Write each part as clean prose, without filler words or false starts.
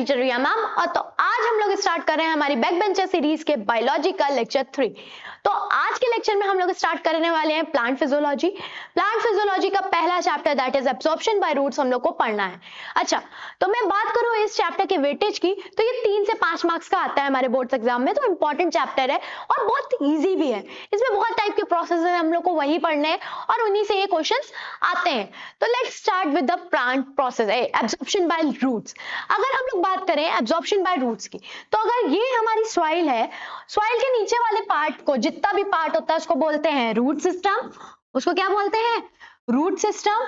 Teacher रिया ma'am. और तो आज हम लोग स्टार्ट कर रहे हैं हमारी बैक बेंचर सीरीज के बायोलॉजी का लेक्चर 3। तो आज के लेक्चर में हम लोग स्टार्ट करने वाले हैं प्लांट फिजियोलॉजी। प्लांट फिजियोलॉजी का पहला chapter that is absorption by roots हम लोग को पढ़ना है। अच्छा, तो मैं बात करूं इस चैप्टर के वेटेज की, तो ये 3 से 5 मार्क्स का आता है हमारे बोर्ड एग्जाम में, तो इंपॉर्टेंट चैप्टर है और बहुत ईजी भी है। इसमें बहुत टाइप के प्रोसेस है, हम लोग को वही पढ़ने हैं और उन्हीं से ये क्वेश्चंस आते हैं। तो let's start with the plant process absorption by roots. अगर हम लोग बात करें एब्जॉर्प्शन बाय रूट्स की, तो अगर ये हमारी सॉइल है, सॉइल के नीचे वाले पार्ट को, जितना भी पार्ट होता है उसको बोलते हैं रूट सिस्टम। उसको क्या बोलते हैं? Root system.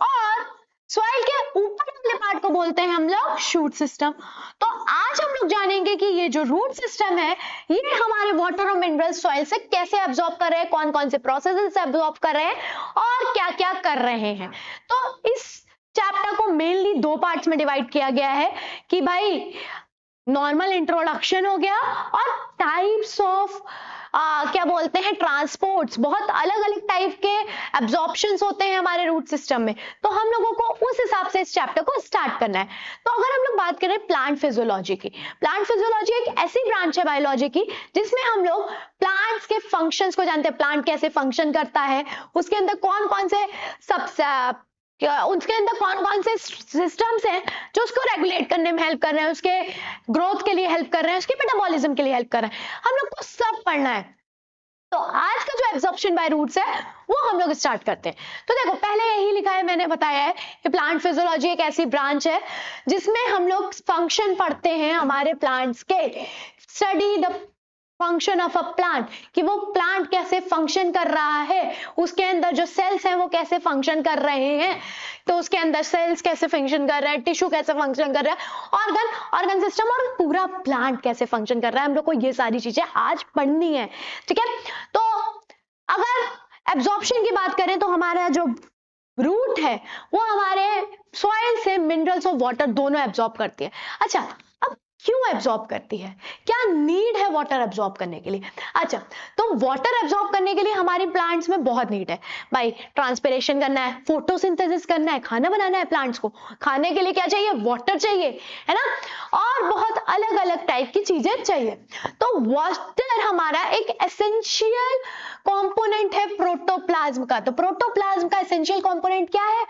और सॉइल के ऊपर वाले पार्ट को बोलते हैं हम लोग शूट सिस्टम। तो आज हम लोग जानेंगे कि ये जो रूट सिस्टम है ये हमारे वाटर और मिनरल सॉइल से कैसे एब्जॉर्ब कर रहे हैं, कौन कौन से प्रोसेस से एब्जॉर्ब कर रहे हैं और क्या क्या कर रहे हैं। तो इस चैप्टर को मेनली 2 पार्ट्स में डिवाइड किया गया है कि भाई नॉर्मल इंट्रोडक्शन हो गया और टाइप्स ऑफ क्या बोलते हैं ट्रांसपोर्ट्स। बहुत अलग अलग टाइप के एब्जॉर्प्शंस होते हैं हमारे रूट सिस्टम में, तो हम लोगों को उस हिसाब से इस चैप्टर को स्टार्ट करना है। तो अगर हम लोग बात करें प्लांट फिजियोलॉजी की, प्लांट फिजियोलॉजी एक ऐसी ब्रांच है बायोलॉजी की जिसमें हम लोग प्लांट्स के फंक्शंस को जानते हैं, प्लांट कैसे फंक्शन करता है, उसके अंदर कौन कौन से उसके अंदर कौन कौन से सिस्टम्स हैं जो उसको रेगुलेट करने में हेल्प कर रहे हैं, उसके ग्रोथ के लिए हेल्प कर रहे हैं, उसके मेटाबॉलिज्म के लिए हेल्प कर रहे हैं, हम लोग को सब पढ़ना है। तो आज का जो एब्जॉर्प्शन बाय रूट्स है वो हम लोग स्टार्ट करते हैं। तो देखो पहले यही लिखा है, मैंने बताया है कि प्लांट फिजियोलॉजी एक ऐसी ब्रांच है जिसमें हम लोग फंक्शन पढ़ते हैं हमारे प्लांट्स के। Study the function of a plant, कि वो प्लांट कैसे फंक्शन कर रहा है, उसके अंदर जो सेल्स हैं वो कैसे फंक्शन कर रहे हैं, तो उसके अंदर सेल्स कैसे फंक्शन कर रहा है, टिश्यू कैसे फंक्शन कर रहा है, ऑर्गन सिस्टम और पूरा प्लांट कैसे फंक्शन कर रहा है, हम लोग को ये सारी चीजें आज पढ़नी है। ठीक है, तो अगर एब्जॉर्प्शन की बात करें तो हमारा जो रूट है वो हमारे सॉइल से मिनरल्स और वाटर दोनों एब्जॉर्ब करती है। अच्छा, क्यों एब्जॉर्ब करती है, क्या नीड है वाटर एब्जॉर्ब करने के लिए? अच्छा, तो वाटर एब्जॉर्ब करने के लिए हमारे प्लांट्स में बहुत नीड है भाई। ट्रांसपिरेशन करना है, फोटोसिंथेसिस करना है, खाना बनाना है, प्लांट्स को खाने के लिए क्या चाहिए? वाटर चाहिए, है ना, और बहुत अलग अलग टाइप की चीजें चाहिए। तो वाटर हमारा एक एसेंशियल कंपोनेंट है प्रोटोप्लाज्म का। तो प्रोटोप्लाज्म का एसेंशियल कंपोनेंट क्या है?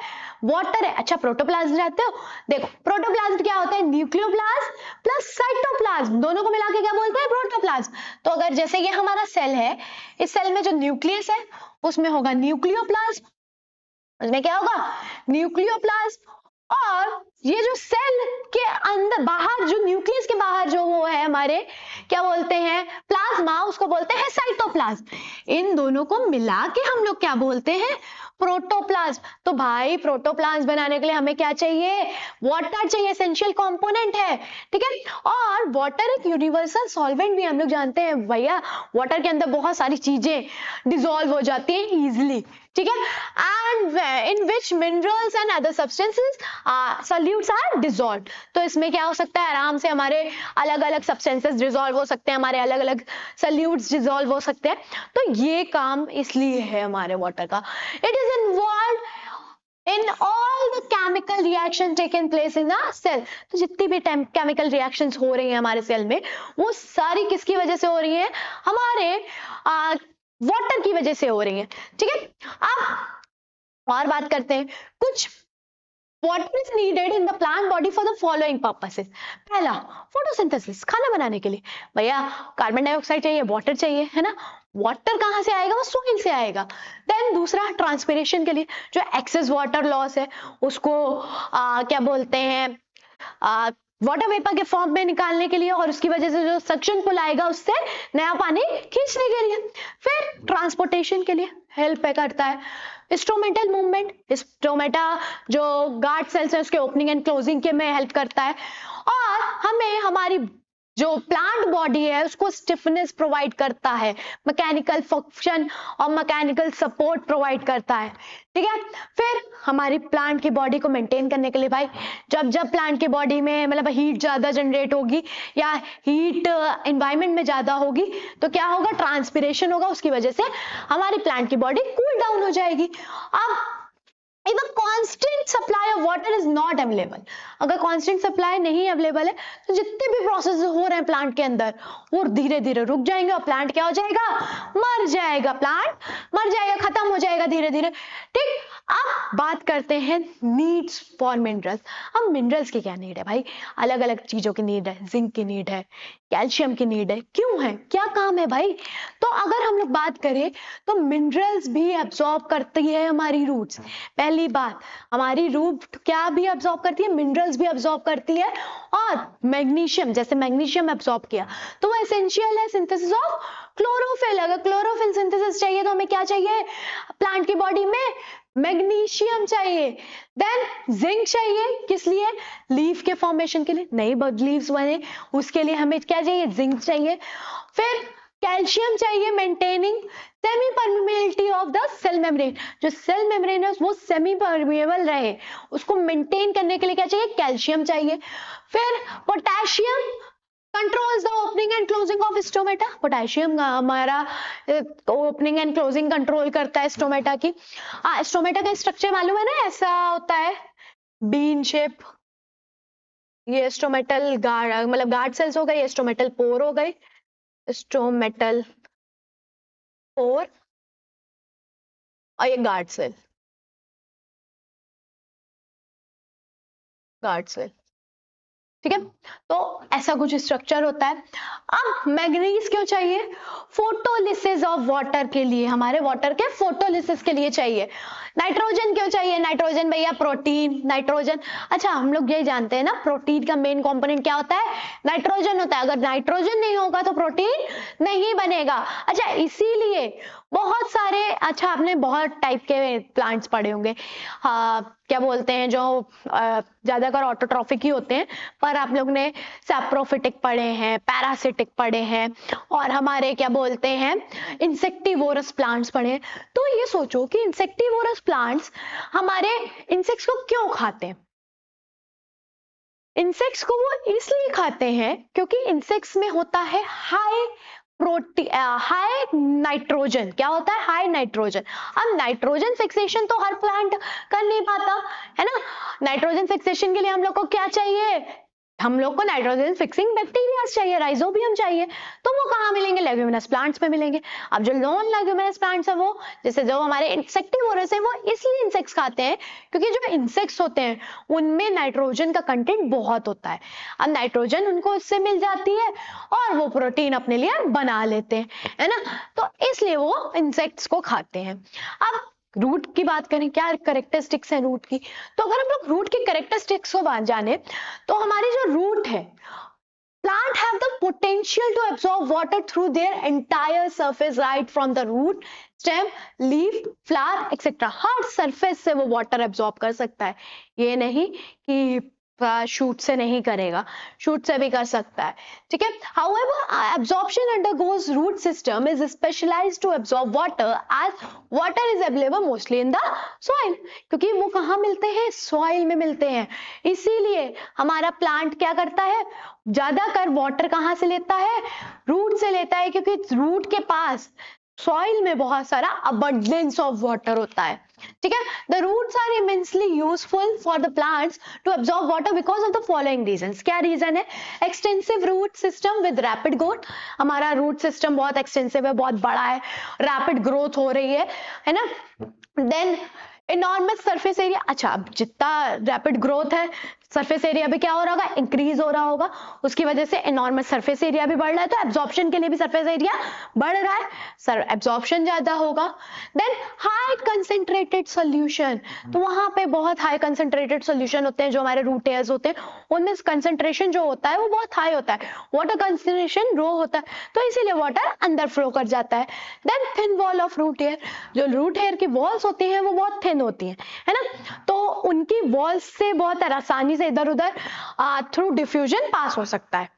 वाटर है। अच्छा, प्रोटोप्लाज्म जानते हो? देखो प्रोटोप्लाज्म क्या होता है? न्यूक्लियोप्लाज्म प्लस साइटोप्लाज्म, दोनों को मिला के क्या बोलते हैं? प्रोटोप्लाज्म। तो अगर जैसे ये हमारा सेल है, इस सेल में जो न्यूक्लियस है उसमें होगा न्यूक्लियोप्लाज्म, उसमें क्या होगा? न्यूक्लियोप्लाज्म। और ये जो सेल के अंदर बाहर, जो न्यूक्लियस के बाहर जो वो है हमारे, क्या बोलते हैं? प्लाज्मा, उसको बोलते हैं साइटोप्लाज्म। इन दोनों को मिला के हम लोग क्या बोलते हैं? प्रोटोप्लाज्म। तो भाई प्रोटोप्लाज्म बनाने के लिए हमें क्या चाहिए? वाटर चाहिए, एसेंशियल कंपोनेंट है। ठीक है, और वाटर एक यूनिवर्सल सॉल्वेंट भी हम लोग जानते हैं भैया, वाटर के अंदर बहुत सारी चीजें डिसॉल्व हो जाती हैं इजीली। ठीक है, and in which minerals and other substances solutes are dissolved. तो इसमें क्या हो सकता है? आराम से हमारे अलग अलग सब्सटेंसेस डिसॉल्व हो सकते हैं, हमारे अलग अलग सॉल्यूट्स डिसॉल्व हो सकते हैं। तो ये काम इसलिए है हमारे वाटर का। It is involved in all the chemical reaction taken place in a cell. तो जितनी भी केमिकल रिएक्शंस हो रही हैं हमारे सेल में, वो सारी किसकी वजह से हो रही है? हमारे वाटर की वजह से हो रही है। ठीक है, अब और बात करते हैं कुछ water is needed in the plant body for the following purposes. पहला, फोटोसिंथेसिस, खाना बनाने के लिए भैया कार्बन डाइऑक्साइड चाहिए, वाटर चाहिए, है ना। वाटर कहां से आएगा? वो सॉइल से आएगा। देन दूसरा, ट्रांसपिरेशन के लिए, जो एक्सेस वाटर लॉस है उसको क्या बोलते हैं? वाटर वेपर के फॉर्म में निकालने के लिए, और उसकी वजह से जो सक्शन पुल आएगा उससे नया पानी खींचने के लिए। फिर ट्रांसपोर्टेशन के लिए हेल्प करता है। इंस्ट्रूमेंटल मूवमेंट, स्टोमेटा जो गार्ड सेल्स है उसके ओपनिंग एंड क्लोजिंग के में हेल्प करता है। और हमें हमारी जो प्लांट बॉडी है उसको स्टिफनेस प्रोवाइड करता है, मैकेनिकल फंक्शन और मैकेनिकल सपोर्ट प्रोवाइड करता है। ठीक है, फिर हमारी प्लांट की बॉडी को मेंटेन करने के लिए भाई, जब जब प्लांट की बॉडी में मतलब हीट ज्यादा जनरेट होगी या हीट एनवायरनमेंट में ज्यादा होगी तो क्या होगा? ट्रांसपिरेशन होगा, उसकी वजह से हमारी प्लांट की बॉडी कूल डाउन हो जाएगी। अब if a constant supply of water is not available, अगर constant supply नहीं अवेलेबल है तो जितने भी प्रोसेस हो रहे हैं प्लांट के अंदर वो धीरे धीरे रुक जाएंगे और प्लांट क्या हो जाएगा, मर जाएगा, प्लांट मर जाएगा, खत्म हो जाएगा धीरे धीरे। ठीक, अब बात करते हैं नीड्स फॉर मिनरल्स। अब मिनरल्स की क्या नीड है भाई, अलग अलग चीजों की नीड है, जिंक की नीड है, कैल्शियम की नीड है, क्यों है, क्या काम है भाई। तो अगर हम लोग बात करें तो मिनरल्स भी एब्जॉर्ब करती है हमारी रूट्स। पहली बात, हमारी रूट क्या भी एब्जॉर्ब करती है, मिनरल्स भी एब्जॉर्ब करती है। और मैग्नीशियम, जैसे मैग्नीशियम एब्जॉर्ब किया तो वो एसेंशियल है सिंथेसिस ऑफ क्लोरोफिल। अगर क्लोरोफिल सिंथेसिस चाहिए तो हमें क्या चाहिए, प्लांट की बॉडी में मैग्नीशियम चाहिए। देन जिंक चाहिए, किस लिए, लीफ के फॉर्मेशन के लिए, नई लीव्स बने उसके लिए हमें क्या चाहिए, जिंक चाहिए। फिर कैल्शियम चाहिए maintaining semi permeability of the cell membrane, जो सेल मेम्ब्रेन है वो सेमी परमेबल रहे, उसको मेंटेन करने के लिए क्या चाहिए, कैल्शियम चाहिए। फिर potassium controls the opening and closing of stomata, potassium हमारा ओपनिंग एंड क्लोजिंग कंट्रोल करता है स्टोमेटा की। स्टोमेटा का स्ट्रक्चर मालूम है ना, ऐसा होता है बीन शेप, ये स्टोमेटल गार्ड मतलब गार्ड सेल्स हो गए, ये स्टोमेटल पोर हो गए, स्टोमेटल पोर और ये गार्ड सेल, गार्ड सेल, ठीक है। तो ऐसा कुछ स्ट्रक्चर होता है। अब मैग्नीज क्यों चाहिए, फोटोलिसिस ऑफ वाटर के लिए, हमारे वाटर के फोटोलिसिस के लिए चाहिए। नाइट्रोजन क्यों चाहिए, नाइट्रोजन भैया प्रोटीन, नाइट्रोजन, अच्छा हम लोग ये जानते हैं ना प्रोटीन का मेन कंपोनेंट क्या होता है, नाइट्रोजन होता है। अगर नाइट्रोजन नहीं होगा तो प्रोटीन नहीं बनेगा। अच्छा इसीलिए बहुत सारे, अच्छा आपने बहुत टाइप के प्लांट्स पढ़े होंगे, क्या बोलते हैं जो ज्यादातर ऑटोट्रॉफिक ही होते हैं, पर आप लोग ने सैप्रोफिटिक पढ़े हैं, पैरासिटिक पढ़े हैं, और हमारे क्या बोलते हैं इंसेक्टिवोरस प्लांट्स पढ़े हैं। तो ये सोचो कि इंसेक्टिवोरस प्लांट्स हमारे इंसेक्ट्स को क्यों खाते हैं। इंसेक्ट्स को वो इसलिए खाते हैं क्योंकि इंसेक्ट्स में होता है हाई हाई नाइट्रोजन, क्या होता है, हाई नाइट्रोजन। अब नाइट्रोजन फिक्सेशन तो हर प्लांट कर नहीं पाता है ना, नाइट्रोजन फिक्सेशन के लिए हम लोग को क्या चाहिए, हम लोग को नाइट्रोजन फिक्सिंग बैक्टीरिया चाहिए, राइजोबियम चाहिए। तो वो कहाँ मिलेंगे, लेग्यूमिनस प्लांट्स में मिलेंगे। अब जो नॉन लेग्यूमिनस प्लांट्स है वो, जैसे जो हमारे इंसेक्टिवोरस है, वो इसलिए इंसेक्ट्स खाते हैं क्योंकि जो इंसेक्ट्स होते हैं उनमें नाइट्रोजन का कंटेंट बहुत होता है। अब नाइट्रोजन उनको इससे मिल जाती है और वो प्रोटीन अपने लिए बना लेते हैं, है ना, तो इसलिए वो इंसेक्ट्स को खाते हैं। अब रूट की बात करें, क्या करेक्टरिस्टिक्स है रूट की, तो अगर हम लोग रूट की करेक्टरिस्टिक्स को जाने तो हमारी जो रूट है, plant have the potential to absorb water through their entire surface, right from the root, stem, leaf, flower etc. Her surface से वो वाटर एब्जॉर्ब कर सकता है, ये नहीं कि शूट से नहीं करेगा, शूट से भी कर सकता है, ठीक है। However, absorption undergoes root system is specialized to absorb water as water is available mostly in the soil, क्योंकि वो कहाँ मिलते हैं, सॉइल में मिलते हैं। इसीलिए हमारा प्लांट क्या करता है, ज्यादातर वाटर कहाँ से लेता है, रूट से लेता है, क्योंकि रूट के पास सॉइल में बहुत सारा abundance of water होता है, ठीक है। The roots are immensely useful for the plants to absorb water because of the following reasons. क्या रीजन है, extensive root system with rapid growth, हमारा root system बहुत extensive है, बहुत बड़ा है, rapid growth हो रही है ना। Then enormous surface area, अच्छा अब जितना rapid growth है सरफेस एरिया भी क्या हो रहा होगा, इंक्रीज हो रहा होगा, उसकी वजह से एनॉर्मस सरफेस एरिया भी बढ़ रहा है, तो एब्जॉर्प्शन के लिए भी सरफेस एरिया बढ़ रहा है, सर एब्जॉर्प्शन ज्यादा होगा। देन हाई कंसेंट्रेटेड सॉल्यूशन, तो वहां पे बहुत हाई कंसेंट्रेटेड सॉल्यूशन होते हैं, जो हमारे रूट हेयर्स होते हैं उनमें कंसेंट्रेशन जो होता है वो बहुत हाई होता है, वाटर कंसेंट्रेशन लो होता है, तो इसीलिए वाटर अंदर फ्लो कर जाता है। Then thin wall of root hair, जो रूट हेयर की वॉल्स होती हैं वो बहुत थिन होती हैं, है ना, तो उनकी वॉल्स से बहुत आसानी से इधर उधर थ्रू डिफ्यूजन पास हो सकता है।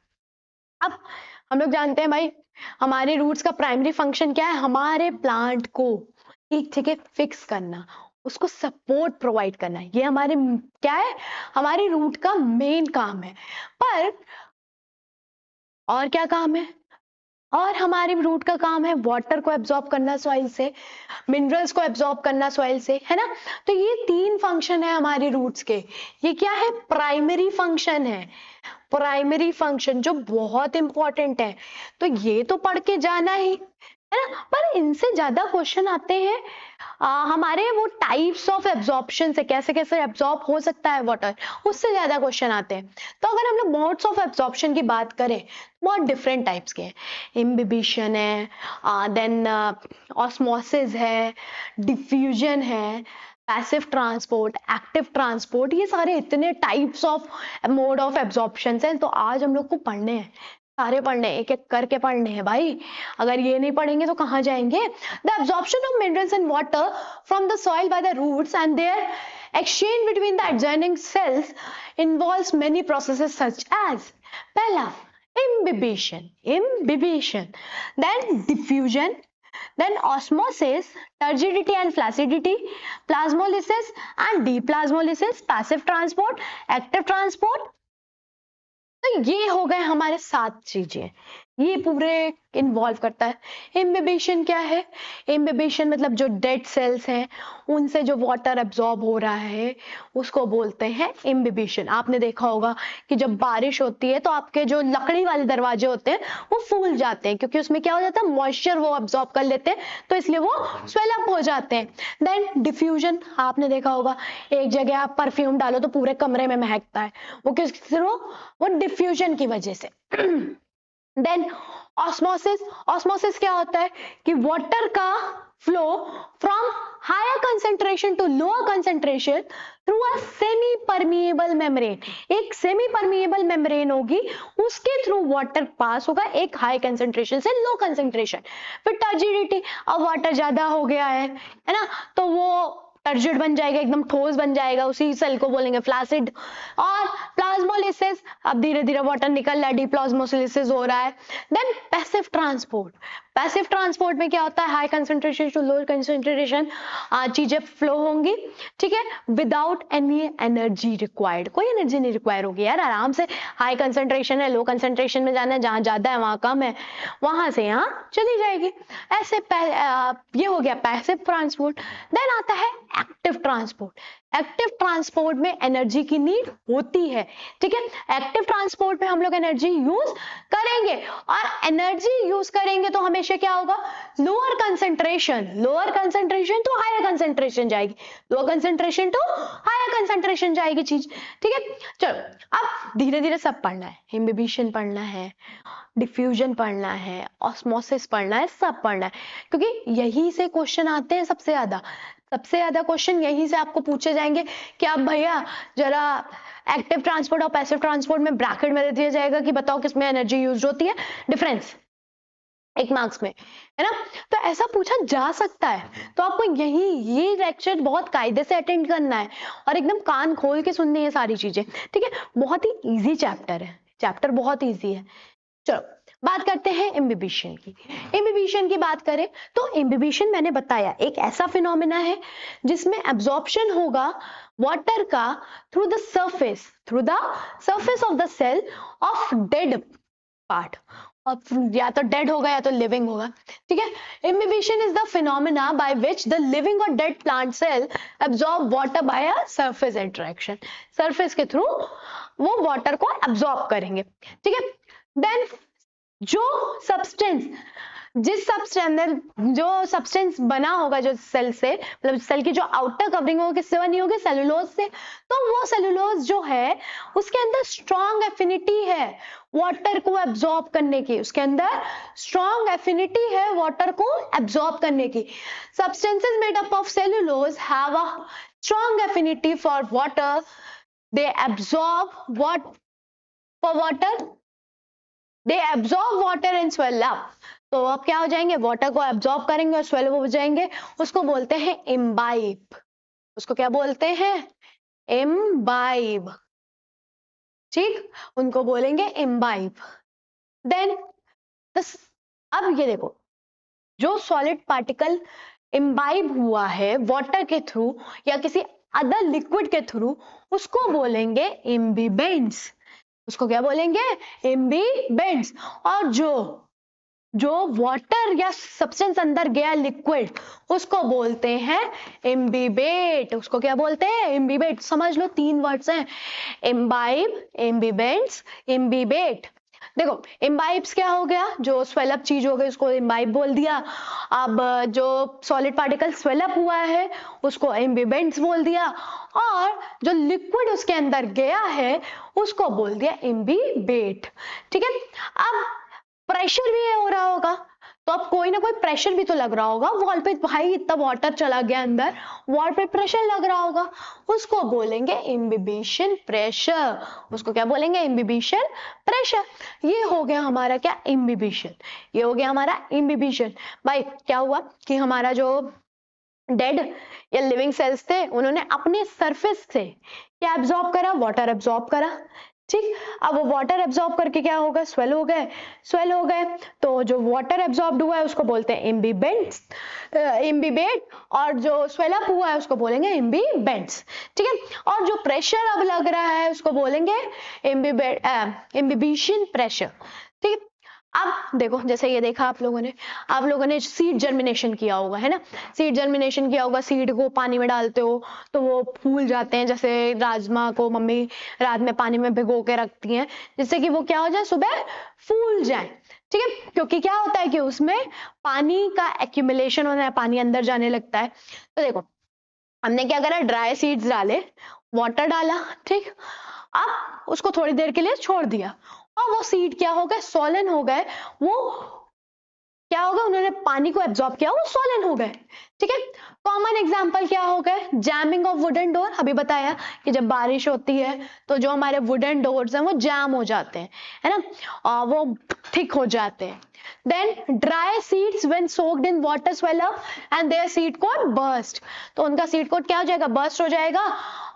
अब हम लोग जानते हैं भाई हमारे रूट्स का प्राइमरी फंक्शन क्या है, हमारे प्लांट को एक जगह फिक्स करना, उसको सपोर्ट प्रोवाइड करना, ये हमारे क्या है, हमारे रूट का मेन काम है। पर और क्या काम है, और हमारी रूट का काम है वाटर को एब्जॉर्ब करना सॉइल से, मिनरल्स को एब्जॉर्ब करना सॉइल से, है ना। तो ये 3 फंक्शन है हमारे रूट्स के। ये क्या है? प्राइमरी फंक्शन है, प्राइमरी फंक्शन जो बहुत इंपॉर्टेंट है। तो ये तो पढ़ के जाना ही है ना। पर इनसे ज्यादा क्वेश्चन आते हैं हमारे वो टाइप्स ऑफ एब्जॉर्प्शन से, कैसे कैसे एब्जॉर्ब हो सकता है वाटर, उससे ज्यादा क्वेश्चन आते हैं। तो अगर हम लोग मोड्स ऑफ एब्जॉर्प्शन की बात करें, बहुत डिफरेंट टाइप्स के हैं। इम्बिबिशन है, देन ऑस्मोसिस है, डिफ्यूजन है, पैसिव ट्रांसपोर्ट, एक्टिव ट्रांसपोर्ट, ये सारे इतने types of mode of absorption हैं। तो आज हम लोग को पढ़ने हैं, सारे पढ़ने, एक एक करके पढ़ने हैं भाई। अगर ये नहीं पढ़ेंगे तो कहाँ जाएंगे? The absorption of minerals and water from the soil by the roots and there exchange between the adjoining cells involves many processes such as पहला imbibition, then diffusion, then osmosis, turgidity and flaccidity, plasmolysis and deplasmolysis, passive transport, active transport। तो ये हो गए हमारे 7 चीजें, ये पूरे involve करता है। इम्बिबिशन क्या है? इम्बिबिशन मतलब जो डेड सेल्स हैं उनसे जो वाटर एब्जॉर्ब हो रहा है उसको बोलते हैं इम्बिबिशन। आपने देखा होगा कि जब बारिश होती है तो आपके जो लकड़ी वाले दरवाजे होते हैं वो फूल जाते हैं, क्योंकि उसमें क्या हो जाता है, मॉइस्चर वो एब्जॉर्ब कर लेते हैं, तो इसलिए वो स्वेल अप हो जाते हैं। देन डिफ्यूजन, आपने देखा होगा एक जगह आप परफ्यूम डालो तो पूरे कमरे में महकता है, वो किस थ्रू? वो डिफ्यूजन की वजह से। देन ऑस्मोसिस, ऑस्मोसिस क्या होता है कि वाटर का flow from higher concentration to lower concentration through a semi permeable membrane. एक सेमी परमिएबल मेम्ब्रेन होगी, उसके थ्रू वाटर पास होगा एक हाई कंसेंट्रेशन से लो कंसेंट्रेशन। फिर टर्जिडिटी, अब वाटर ज्यादा हो गया है ना, तो वो टर्जिड बन जाएगा, एकदम ठोस बन जाएगा, उसी सेल को बोलेंगे फ्लैसिड। और प्लाज्मोलिसिस, अब धीरे धीरे वाटर निकल रहा है, डिप्लाज्मोलिसिस हो रहा है। Then passive transport, passive transport में क्या होता है, high concentration to lower concentration चीजें फ्लो होंगी, ठीक है, विदाउट एनी एनर्जी रिक्वायर्ड। कोई एनर्जी नहीं रिक्वायर होगी यार, आराम से हाई कंसेंट्रेशन है, लो कंसेंट्रेशन में जाना है, जहां ज्यादा है वहां कम है, वहां से यहाँ चली जाएगी। ऐसे ये हो गया पैसिव ट्रांसपोर्ट। देन आता है एक्टिव ट्रांसपोर्ट। एक्टिव ट्रांसपोर्ट में एनर्जी की नीड होती है, ठीक है। एक्टिव ट्रांसपोर्ट में हम लोग एनर्जी यूज करेंगे, और एनर्जी यूज करेंगे तो हमेशा क्या होगा, lower concentration to higher concentration जाएगी, lower concentration to higher concentration जाएगी चीज, ठीक है। चलो अब धीरे धीरे सब पढ़ना है, इम्बिबिशन पढ़ना है, डिफ्यूजन पढ़ना है, ऑस्मोसिस पढ़ना है, सब पढ़ना है, क्योंकि यही से क्वेश्चन आते हैं सबसे ज्यादा क्वेश्चन यहीं से आपको पूछे जाएंगे कि आप भैया जरा एक्टिव ट्रांसपोर्ट और पैसिव ट्रांसपोर्ट में ब्रैकेट में दे दिया जाएगा कि बताओ किसमें एनर्जी यूज होती है, डिफरेंस 1 मार्क्स में, है ना। तो ऐसा पूछा जा सकता है, तो आपको ये लेक्चर बहुत कायदे से अटेंड करना है और एकदम कान खोल के सुननी है सारी चीजें, ठीक है। बहुत ही इजी चैप्टर है, चैप्टर बहुत इजी है। चलो बात करते हैं इम्बिबिशन की। इम्बिबिशन की बात करें तो इम्बिबिशन मैंने बताया एक ऐसा फिनोमेना है जिसमें एब्जॉर्प्शन होगा वाटर का through the surface of the cell of dead part, या तो डेड होगा या तो लिविंग होगा, ठीक है। Imbibition is the phenomena by which the living और dead plant cell absorb water by a surface interaction. Surface के थ्रू वो वाटर को एब्जॉर्ब करेंगे, ठीक है। देन जिस सब्सटेंस बना होगा जो सेल से, मतलब सेल की जो आउटर कवरिंग होगी किससे बनी होगी, सेलुलोज से, तो वो सेलुलोज जो है उसके अंदर स्ट्रॉन्ग एफिनिटी है वाटर को एब्जॉर्ब करने की, उसके अंदर स्ट्रॉन्ग एफिनिटी है वाटर को एब्जॉर्ब करने की। Substances made up of cellulose have a strong affinity for water, they absorb they absorb water and swell up. तो अब क्या हो जाएंगे, वाटर को एब्जॉर्ब करेंगे और स्वेल हो जाएंगे, उसको बोलते हैं इम्बाइब। उसको क्या बोलते हैं, इम्बाइब, ठीक, उनको बोलेंगे इम्बाइब। देन अब ये देखो, जो सॉलिड पार्टिकल इम्बाइब हुआ है वाटर के थ्रू या किसी अदर लिक्विड के थ्रू, उसको बोलेंगे इम्बिबेंट्स। उसको क्या बोलेंगे, इम्बिबेंट्स। और जो जो वाटर या सब्सटेंस अंदर गया लिक्विड, उसको बोलते हैं इम्बिबेट। उसको क्या बोलते हैं? इम्बिबेट। समझ लो, 3 वर्ड्स हैं, इम्बाइब, इम्बिबेंस, इम्बिबेट। देखो, इम्बाइब्स क्या हो गया? जो स्वेलअप चीज हो गई उसको इम्बाइब बोल दिया। अब जो सॉलिड पार्टिकल स्वेलअप हुआ है उसको इम्बिबेंट्स बोल दिया, और जो लिक्विड उसके अंदर गया है उसको बोल दिया इम्बिबेट। ठीक है। अब प्रेशर भी हो रहा होगा, तो अब कोई ना कोई प्रेशर भी तो लग रहा होगा वॉल पे। भाई इतना वाटर चला गया अंदर, वॉल पे प्रेशर लग रहा होगा, उसको बोलेंगे इम्बिबिशन प्रेशर। उसको क्या बोलेंगे? Imbibition pressure. ये हो गया हमारा क्या? इम्बिबिशन। ये हो गया हमारा इम्बिबिशन। भाई क्या हुआ कि हमारा जो डेड या लिविंग सेल्स थे उन्होंने अपने सरफेस से क्या एब्जॉर्ब करा? वाटर एब्जॉर्ब करा। ठीक। अब वो वाटर एब्जॉर्ब करके क्या होगा? स्वेल हो गए। स्वेल हो गए तो जो वाटर एब्जॉर्ब हुआ है उसको बोलते हैं इम्बिबेंट्स, इम्बिबेट, और जो स्वेल अप हुआ है उसको बोलेंगे इम्बिबेंट्स। ठीक है। और जो प्रेशर अब लग रहा है उसको बोलेंगे इम्बिबेट, इम्बिबिशन प्रेशर। ठीक है। अब देखो, जैसे ये देखा आप लोगों ने सीड जर्मिनेशन किया होगा, है ना? सीड जर्मिनेशन किया होगा, सीड को पानी में डालते हो तो वो फूल जाते हैं। जैसे राजमा को मम्मी रात में पानी में भिगो के रखती हैं जिससे कि वो क्या हो जाए? सुबह फूल जाए। ठीक है। क्योंकि क्या होता है कि उसमें पानी का एक्यूमुलेशन होता है, पानी अंदर जाने लगता है। तो देखो, हमने क्या करा? ड्राई सीड्स डाले, वाटर डाला, ठीक। अब उसको थोड़ी देर के लिए छोड़ दिया और वो सीड क्या हो गए? सोलन हो गए। वो क्या होगा? उन्होंने पानी को एब्जॉर्ब किया, वो सोलन हो गए। ठीक है। कॉमन एग्जांपल क्या हो गए? Jamming of wooden door. अभी बताया कि जब बारिश होती है तो जो हमारे वुडन डोर्स हैं वो जैम हो जाते हैं, है ना? और वो थिक हो जाते हैं। Then dry seeds when soaked in water swell up and their seed coat burst. तो उनका सीड कोट क्या हो जाएगा? बर्स्ट हो जाएगा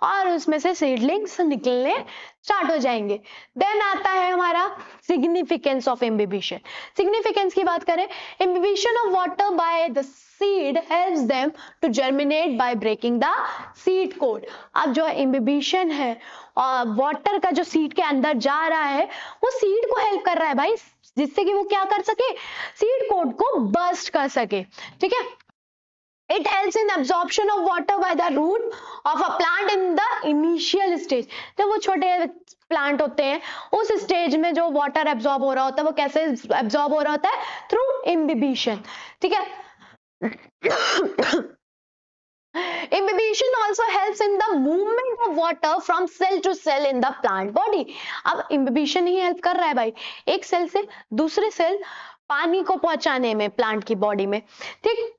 और उसमें से सीडलिंग्स निकलने स्टार्ट हो जाएंगे। देन आता है हमारा सिग्निफिकेंस ऑफ इम्बिबिशन। सिग्निफिकेंस की बात करें, imbibition of water by the seed helps them to germinate by breaking the seed coat. अब जो इम्बिबिशन है और वाटर का जो सीड के अंदर जा रहा है वो सीड को हेल्प कर रहा है भाई, जिससे कि वो क्या कर सके? सीड कोट को बर्स्ट कर सके। ठीक है। It helps in absorption of water by the root of a plant in the initial stage. जब वो छोटे प्लांट होते हैं उस स्टेज में जो वाटर एब्जॉर्ब हो रहा होता है वो कैसे एब्जॉर्ब हो रहा होता है? Through imbibition. ठीक है। Imbibition also helps in the movement of water from cell to cell in the plant body. अब imbibition ही हेल्प कर रहा है भाई एक सेल से दूसरे सेल पानी को पहुंचाने में प्लांट की बॉडी में। ठीक।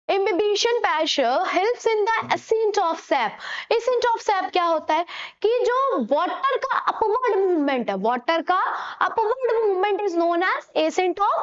Imbibition pressure helps in the ascent of sap. ascent of sap क्या होता है कि जो वाटर का अपवर्ड मूवमेंट है, वाटर का upward movement is known as ascent of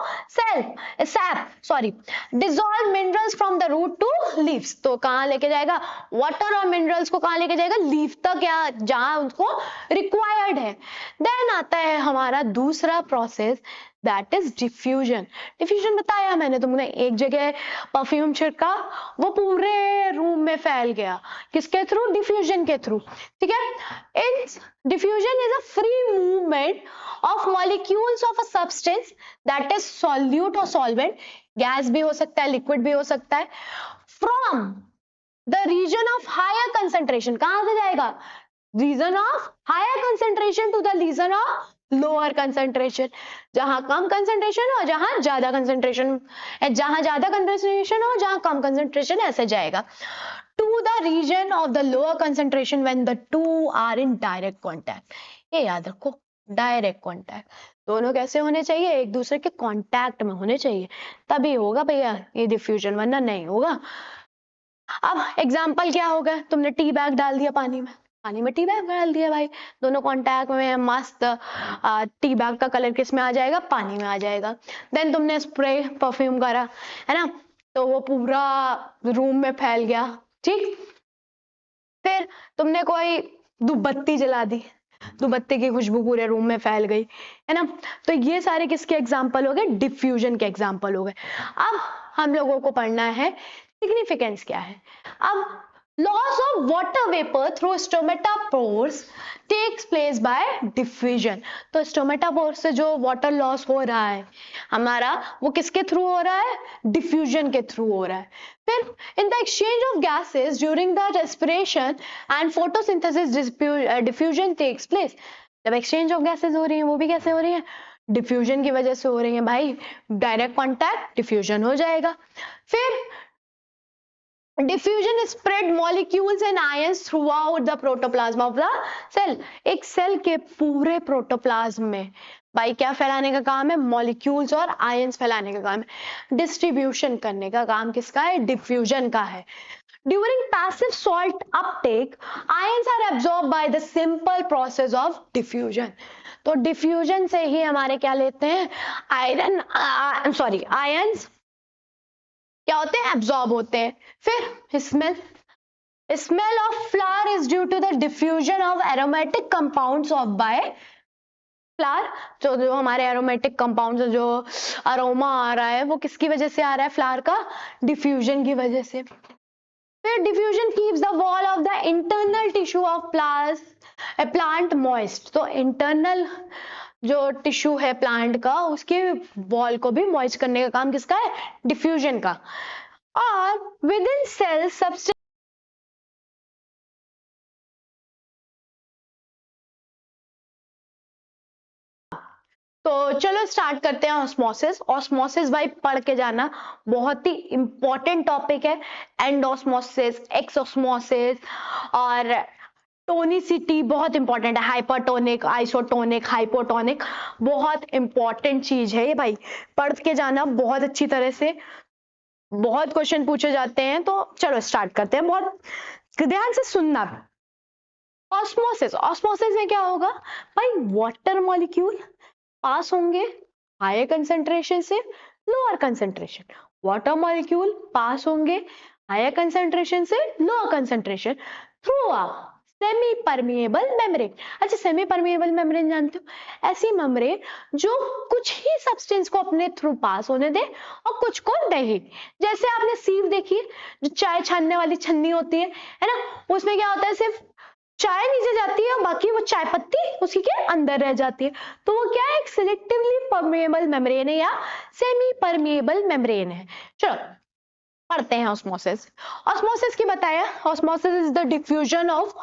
sap, sorry, dissolve minerals from the root to leaves. तो कहाँ लेके जाएगा? वाटर और मिनरल्स को कहाँ लेके जाएगा? लीफ तक, या जहां उनको रिक्वायर्ड है। देन आता है हमारा दूसरा process, that is diffusion. Diffusion बताया मैंने तुमने, एक जगह परफ्यूम छिड़का वो पूरे रूम में फैल गया, किसके थ्रू? डिफ्यूजन के थ्रू। ठीक है। In diffusion is a free movement of molecules of a substance that is solute और सॉल्वेंट, गैस भी हो सकता है, लिक्विड भी हो सकता है, from the region of higher concentration. कहां से जाएगा? Region of higher concentration to the region of lower concentration. जहां कम कंसेंट्रेशन हो, जहां ज्यादा कंसेंट्रेशन, जहां ज्यादा कंसेंट्रेशन हो, जहां कम कंसेंट्रेशन, ऐसे जाएगा to the region of the lower concentration when the two are in direct contact. ये याद रखो, डायरेक्ट कॉन्टैक्ट। दोनों कैसे होने चाहिए? एक दूसरे के कॉन्टैक्ट में होने चाहिए, तभी होगा भैया ये डिफ्यूजन, वरना नहीं होगा। अब एग्जाम्पल क्या होगा? तुमने टी बैग डाल दिया पानी में, पानी में टी बैग डाल दिया भाई, दोनों कांटेक्ट में, मस्त टी बैग का कलर किस में आ जाएगा? पानी में आ जाएगा। देन तुमने स्प्रे परफ्यूम करा, है ना, तो वो पूरा रूम में फैल गया। ठीक। फिर तुमने कोई धूपबत्ती जला दी, धूपबत्ती की खुशबू पूरे रूम में फैल गई, है ना। तो ये सारे किसके एग्जाम्पल हो गए? डिफ्यूजन के एग्जाम्पल हो गए। अब हम लोगों को पढ़ना है सिग्निफिकेंस क्या है। अब loss of water vapour through stomata pores takes place by diffusion. तो स्टोमेटा पोर्स से जो वाटर लॉस हो रहा है हमारा, वो किसके थ्रू हो रहा है? डिफ्यूजन के थ्रू हो रहा है। फिर in the exchange of gases during the respiration and photosynthesis diffusion takes place. जब एक्सचेंज ऑफ गैसेस हो रही है, वो भी कैसे हो रही है? डिफ्यूजन की वजह से हो रही है भाई। डायरेक्ट कॉन्टैक्ट, डिफ्यूजन हो जाएगा। फिर diffusion spread molecules and ions throughout the protoplasm of the cell। एक सेल के पूरे प्रोटोप्लाज्म में भाई क्या फैलाने का काम है? मॉलिक्यूल्स और आयंस फैलाने का काम है। डिस्ट्रीब्यूशन करने का काम किसका है? डिफ्यूजन का है। During passive salt uptake, ions are absorbed by the simple process of diffusion। तो डिफ्यूजन से ही हमारे क्या लेते हैं? आयंस क्या होते हैं? एब्जॉर्ब होते हैं। फिर smell of flower is due to the diffusion of aromatic compounds of by flower. जो हमारे एरोमेटिक कंपाउंड्स, जो अरोमा आ रहा है, वो किसकी वजह से आ रहा है? फ्लावर का डिफ्यूजन की वजह से। फिर diffusion keeps the wall of the internal tissue of plant moist. तो इंटरनल जो टिश्यू है प्लांट का, उसके वॉल को भी मॉइस्ट करने का काम किसका है? डिफ्यूजन का। और विद इन सेल सब्सटेंस तो चलो स्टार्ट करते हैं ऑस्मोसिस। ऑस्मोसिस भाई पढ़ के जाना, बहुत ही इंपॉर्टेंट टॉपिक है। एंडोस्मोसिस, एक्सोस्मोसिस और टोनिसिटी बहुत इंपॉर्टेंट है। हाइपरटोनिक, आइसोटोनिक, हाइपोटोनिक, बहुत इंपॉर्टेंट चीज है ये भाई। पढ़ के जाना बहुत अच्छी तरह से, बहुत क्वेश्चन पूछे जाते हैं। तो चलो स्टार्ट करते हैं, बहुत ध्यान से सुनना। ऑस्मोसिस, ऑस्मोसिस में क्या होगा भाई? वाटर मॉलिक्यूल पास होंगे हायर कंसेंट्रेशन से लोअर कंसेंट्रेशन। वाटर मॉलिक्यूल पास होंगे हायर कंसेंट्रेशन से lower concentration through a semi permeable membrane. अच्छा, सेमी परमिएबल मेम्ब्रेन जानते हो? ऐसी मेम्ब्रेन जो कुछ ही सब्सटेंस को अपने थ्रू पास होने दे और कुछ को नहीं। जैसे आपने सीव देखी है, जो चाय छानने वाली छन्नी होती है ना, उसमें क्या होता है? सिर्फ चाय नीचे जाती है और बाकी वो चाय पत्ती उसी के अंदर रह जाती है। तो वो क्या है? एक सिलेक्टिवली परमिएबल मेम्ब्रेन है या सेमी परमिएबल मेम्ब्रेन है। चलो पढ़ते हैं ऑस्मोसिस। ऑस्मोसिस की बताया, osmosis is the diffusion of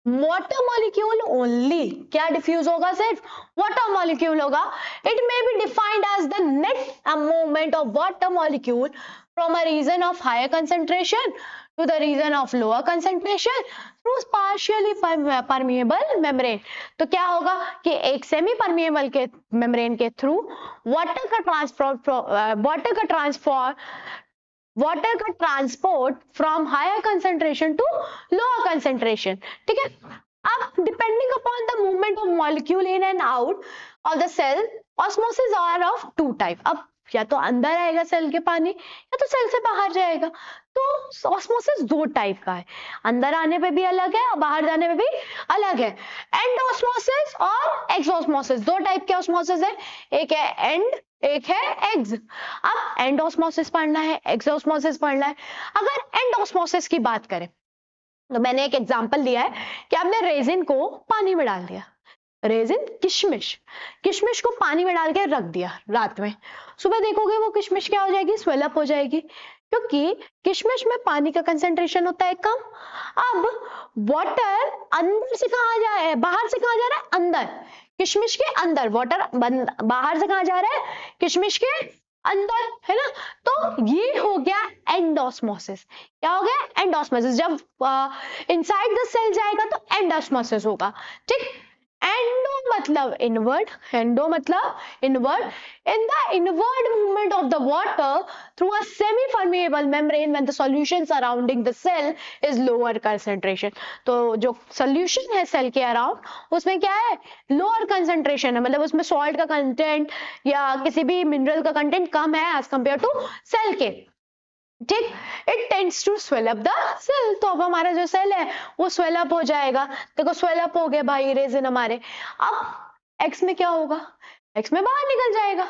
water molecule only. क्या डिफ्यूज होगा? सिर्फ वाटर मॉलिक्यूल होगा। It may be defined as the net movement of water molecule from a region of higher concentration to the region of lower concentration through partially permeable membrane। तो क्या होगा कि एक semi permeable के membrane के through water का transport from higher concentration to lower concentration. ठीक है। अब depending upon the movement of molecule in and out of the cell, osmosis are of two type. अब या तो अंदर आएगा सेल के पानी, या तो सेल से बाहर जाएगा। तो ऑस्मोसिस दो टाइप का है, अंदर आने पे भी अलग है और बाहर जाने पे भी अलग है। एंडोस्मोसिस और एक्सोस्मोसिस, दो टाइप के ऑस्मोसिस है, एक है एंड, एक है एग्ज। अब एंडोस्मोसिस पढ़ना है, एक्सोस्मोसिस पढ़ना है। अगर एंडोस्मोसिस की बात करें तो मैंने एक एग्जांपल लिया है कि आपने रेजिन को पानी में डाल दिया, रेजिन किशमिश को पानी में डाल के रख दिया रात में, सुबह देखोगे वो किशमिश क्या हो जाएगी? स्वेलअप हो जाएगी, क्योंकि किशमिश में पानी का कंसेंट्रेशन होता है कम। अब वाटर अंदर से कहा जा रहा है, बाहर से कहा जा रहा है? अंदर, किशमिश के अंदर। वाटर बाहर से कहा जा रहा है? किशमिश के अंदर, है ना। तो ये हो गया एंडोस्मोसिस। क्या हो गया? एंडोस्मोसिस। जब इनसाइड द सेल जाएगा तो एंडोस्मोसिस होगा। ठीक। एंडो मतलब इनवर्ड, एंडो मतलब inward. In the inward movement of the water through a semi permeable membrane when the solution surrounding the cell is lower concentration. तो जो सॉल्यूशन है सेल के अराउंड, उसमें क्या है? लोअर कंसेंट्रेशन है, मतलब उसमें सॉल्ट का कंटेंट या किसी भी मिनरल का कंटेंट कम है एज कंपेयर टू सेल के। ठीक। It tends to swell up the cell. तो अब हमारा जो सेल है वो स्वेल अप हो जाएगा। देखो स्वेल अप हो गया भाई रेजिन हमारे। अब एक्स में क्या होगा? एक्स में बाहर निकल जाएगा।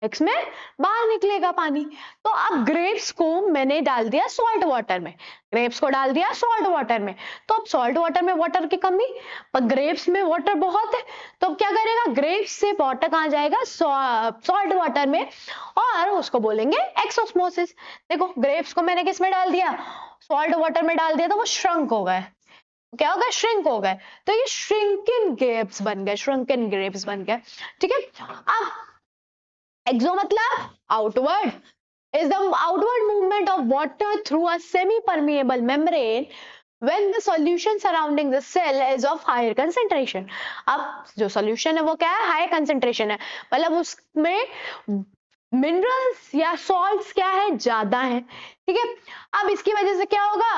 x में बाहर निकलेगा पानी। तो अब ग्रेप्स को मैंने डाल दिया सॉल्ट वाटर में, ग्रेप्स को डाल दिया सॉल्ट वाटर में, तो अब सॉल्ट वाटर में वाटर की कमी, पर ग्रेप्स में वाटर बहुत है, तो अब क्या करेगा, ग्रेप्स से वाटर कहाँ जाएगा, सॉल्ट वाटर में, और उसको बोलेंगे एक्सोस्मोसिस। देखो ग्रेप्स को मैंने किस में डाल दिया, सॉल्ट वाटर में डाल दिया, तो वो श्रंक हो गए, क्या हो गया, श्रिंक हो गए, तो ये श्रिंकिन ग्रेप्स बन गए, श्रिंकिन ग्रेप्स बन गए। ठीक है, अब एक्सो मतलब outward, is the outward movement of water through a semi-permeable membrane when the solution surrounding the cell is of higher concentration। अब जो solution है वो क्या है, हाई concentration है, मतलब उसमें मिनरल्स या सॉल्ट्स क्या है, ज्यादा है। ठीक है, अब इसकी वजह से क्या होगा,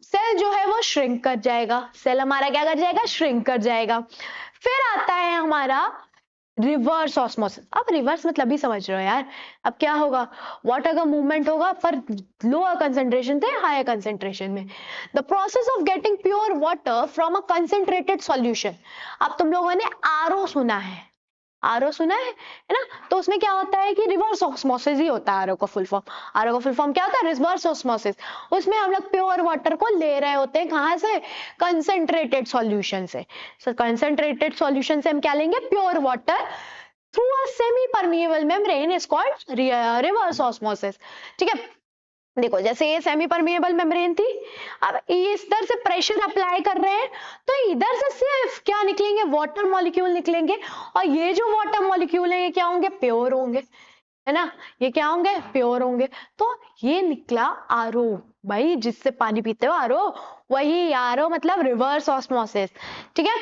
सेल जो है वो श्रिंक कर जाएगा, सेल हमारा क्या कर जाएगा, श्रिंक कर जाएगा। फिर आता है हमारा रिवर्स ऑस्मोसिस। अब रिवर्स मतलब भी समझ रहे हो यार, अब क्या होगा, वाटर का मूवमेंट होगा पर लोअर कंसेंट्रेशन से हायर कंसेंट्रेशन में। The process of getting pure water from a concentrated solution. अब तुम लोगों ने आरओ सुना है, आरओ सुना है ना, तो उसमें क्या होता है कि रिवर्स ऑस्मोसिस ही होता है आरओ का फुल फॉर्म। आरओ का फुल फॉर्म क्या होता है, रिवर्स ऑस्मोसिस। उसमें हम लोग प्योर वाटर को ले रहे होते हैं, कहां से, कंसेंट्रेटेड सॉल्यूशन से। कंसेंट्रेटेड सॉल्यूशन से हम क्या लेंगे, pure water through a semi permeable membrane is called reverse osmosis. ठीक है, देखो जैसे ये सेमी परमिएबल मेम्ब्रेन थी, अब इस तरह से प्रेशर अप्लाई कर रहे हैं, तो इधर से सिर्फ क्या निकलेंगे, वाटर मॉलिक्यूल निकलेंगे, और ये जो वाटर मॉलिक्यूल है ये क्या होंगे, प्योर होंगे, है ना, ये क्या होंगे, प्योर होंगे। तो ये निकला आरओ, भाई जिससे पानी पीते हो आरओ, वही आरओ मतलब रिवर्स ऑस्मोसिस। ठीक है,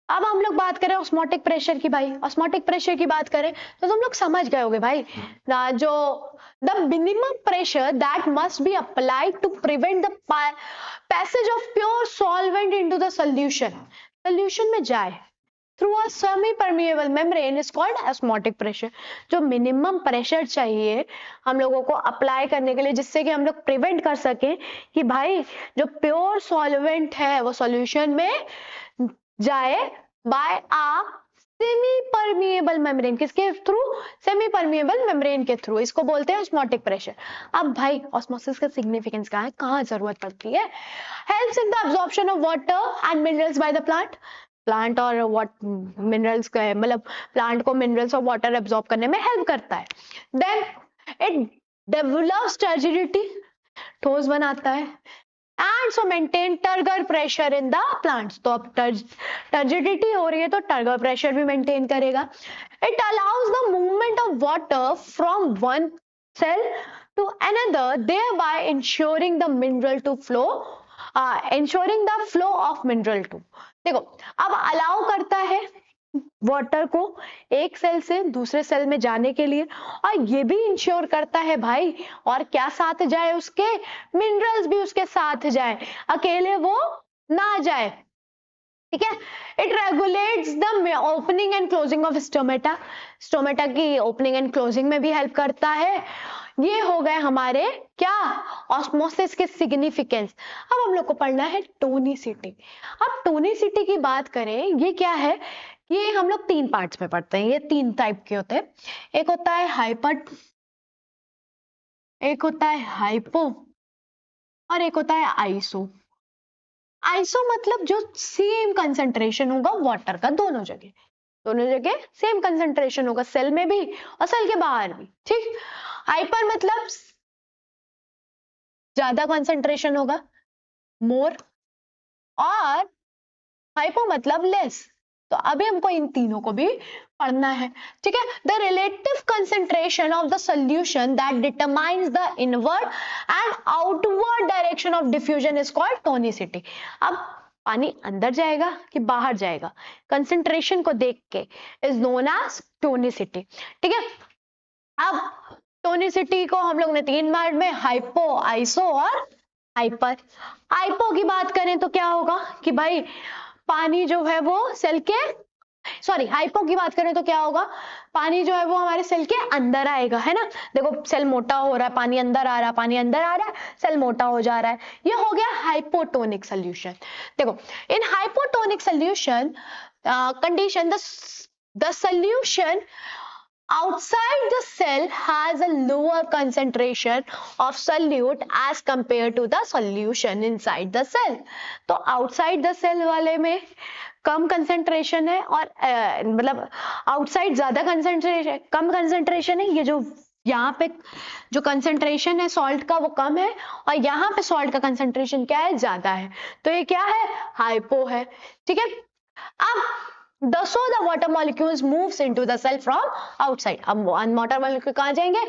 अब हम लोग बात करें ऑस्मोटिक प्रेशर की, भाई ऑस्मोटिक प्रेशर की बात करें तो तुम लोग समझ गए होगे भाई ना, जो the minimum pressure that must be applied to prevent the passage of pure solvent into the solution, solution में जाए through a semi permeable membrane is called osmotic pressure. जो मिनिमम प्रेशर चाहिए हम लोगों को अप्लाई करने के लिए, जिससे कि हम लोग प्रिवेंट कर सके कि भाई जो प्योर सॉल्वेंट है वो सॉल्यूशन में जाए बाय आ सेमी परमिएबल मेम्ब्रेन, किसके थ्रू, सेमी परमिएबल मेम्ब्रेन के थ्रू, इसको बोलते हैं ऑस्मोटिक प्रेशर। अब भाई ऑस्मोसिस का सिग्निफिकेंस क्या है, कहाँ जरूरत पड़ती है, helps in the absorption of water and minerals by the plant, plant और मिनरल्स का मतलब प्लांट को मिनरल्स और वाटर एब्जॉर्ब करने में हेल्प करता है। देन इट डेवलप्स टर्जिडिटी, ठोस बनाता है, and so maintain turgor pressure in the plants. तो अब टर्जिडिटी हो रही है तो टर्गर प्रेशर भी मेंटेन करेगा। It allows the movement of water from one cell to another, thereby ensuring the mineral to flow, ensuring the flow of mineral to. देखो अब अलाउ करता है वाटर को एक सेल से दूसरे सेल में जाने के लिए, और ये भी इंश्योर करता है भाई, और क्या साथ जाए उसके, मिनरल्स भी उसके साथ जाए, अकेले वो ना जाए। ठीक है, it regulates the opening and closing of stomata, stomata की ओपनिंग एंड क्लोजिंग में भी हेल्प करता है। ये हो गए हमारे क्या, ऑस्मोसिस के सिग्निफिकेंस। अब हम लोग को पढ़ना है टोनिसिटी। अब टोनिसिटी की बात करें, ये क्या है, ये हम लोग तीन पार्ट्स में पढ़ते हैं, ये तीन टाइप के होते हैं, एक होता है हाइपर, एक होता है हाइपो, और एक होता है आइसो। आइसो मतलब जो सेम कंसंट्रेशन होगा वाटर का दोनों जगह, दोनों जगह सेम कंसंट्रेशन होगा, सेल में भी और सेल के बाहर भी। ठीक, हाइपर मतलब ज्यादा कंसंट्रेशन होगा, मोर, और हाइपो मतलब लेस। तो अभी हमको इन तीनों को भी पढ़ना है। ठीक है, the relative concentration of the solution that determines the inward and outward direction of diffusion is called tonicity. अब पानी अंदर जाएगा कि बाहर जाएगा, कंसंट्रेशन को देख के इज नोन एज टोनिसिटी। ठीक है, अब टोनिसिटी को हम लोग ने तीन पार्ट में, हाइपो, आइसो और हाइपर। हाइपो की बात करें तो क्या होगा कि भाई पानी जो है वो सेल के, सॉरी हाइपो की बात करें तो क्या होगा, पानी जो है वो हमारे सेल के अंदर आएगा, है ना। देखो सेल मोटा हो रहा है, पानी अंदर आ रहा है, पानी अंदर आ रहा है, सेल मोटा हो जा रहा है, ये हो गया हाइपोटोनिक सोल्यूशन। देखो in hypotonic solution condition the solution outside the cell has a lower concentration of solute as compared to the solution inside the cell. तो outside the cell वाले में कम कंसेंट्रेशन है और मतलब आउटसाइड ज्यादा कंसेंट्रेशन, कम concentration है। ये जो यहाँ पे जो कंसेंट्रेशन है सॉल्ट का वो कम है और यहाँ पे सॉल्ट का कंसेंट्रेशन क्या है, ज्यादा है। तो ये क्या है, हाइपो है। ठीक है, अब so the water molecules moves into the cell from outside. अब वाटर मॉलिक्यूल कहाँ जाएंगे,